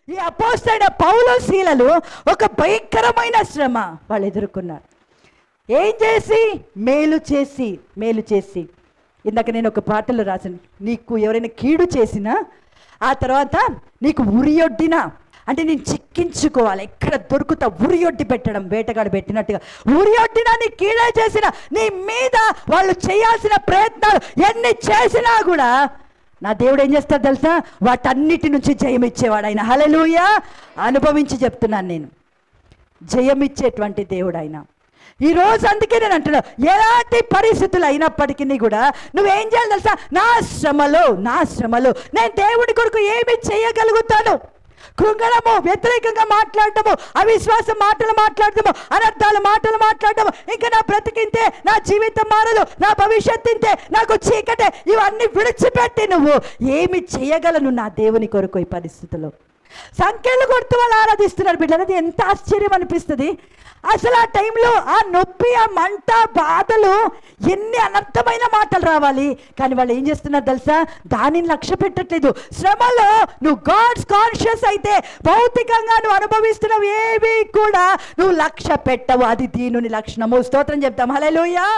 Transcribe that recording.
ఈ అపోస్తలుడైన పౌలు శీలలు ఒక భయంకరమైన శ్రమ వాళ్ళు ఎదుర్కొన్నారు. ఏం చేసి? మేలు చేసి, మేలు చేసి. ఇందాక నేను ఒక పాటలో రాశాను, నీకు ఎవరైనా కీడు చేసినా ఆ తర్వాత నీకు ఉరియొడ్డినా, అంటే నేను చిక్కించుకోవాలి, ఎక్కడ దొరుకుతా ఉరియొడ్డి పెట్టడం, వేటగాడు పెట్టినట్టుగా ఉరియొడ్డినా నీ కీడే చేసిన, నీ మీద వాళ్ళు చేయాల్సిన ప్రయత్నాలు ఎన్ని చేసినా కూడా నా దేవుడు ఏం చేస్తాడు తెలుసా? వాటన్నిటి నుంచి జయమిచ్చేవాడు ఆయన. హల్లెలూయా! అనుభవించి చెప్తున్నాను నేను, జయమిచ్చేటువంటి దేవుడు ఆయన. ఈరోజు అందుకే నేను అంటున్నా, ఎలాంటి పరిస్థితులు అయినప్పటికీ కూడా నువ్వేం చేయాలి తెలుసా? నా శ్రమలో నేను దేవుడి కొరకు ఏమి చేయగలుగుతాను? కృంగడము, వ్యతిరేకంగా మాట్లాడటము, అవిశ్వాస మాటలు మాట్లాడటము, అనర్థాల మాటలు మాట్లాడటము, ఇంకా నా బ్రతికింతే, నా జీవితం మారదు, నా భవిష్యత్తు ఇంతే, నాకు చీకటే, ఇవన్నీ విడిచిపెట్టి నువ్వు ఏమి చేయగలను నా దేవుని కొరకు ఈ పరిస్థితుల్లో? సంఖ్యలు కొడుతూ వాళ్ళు ఆరాధిస్తున్నారు బిడ్డలు. అది ఎంత ఆశ్చర్యం అనిపిస్తుంది అసలు. ఆ టైంలో ఆ నొప్పి, ఆ మంట, బాధలు, ఎన్ని అనర్థమైన మాటలు రావాలి, కానీ వాళ్ళు ఏం చేస్తున్నారు తెలుసా? దానిని లక్ష్య పెట్టట్లేదు. శ్రమలో నువ్వు గాడ్స్ కాన్షియస్ అయితే భౌతికంగా నువ్వు అనుభవిస్తున్నవి ఏవి కూడా నువ్వు లక్ష్య పెట్టవు. అది దీనుని లక్షణము. స్తోత్రం చెప్తాం. హల్లెలూయా!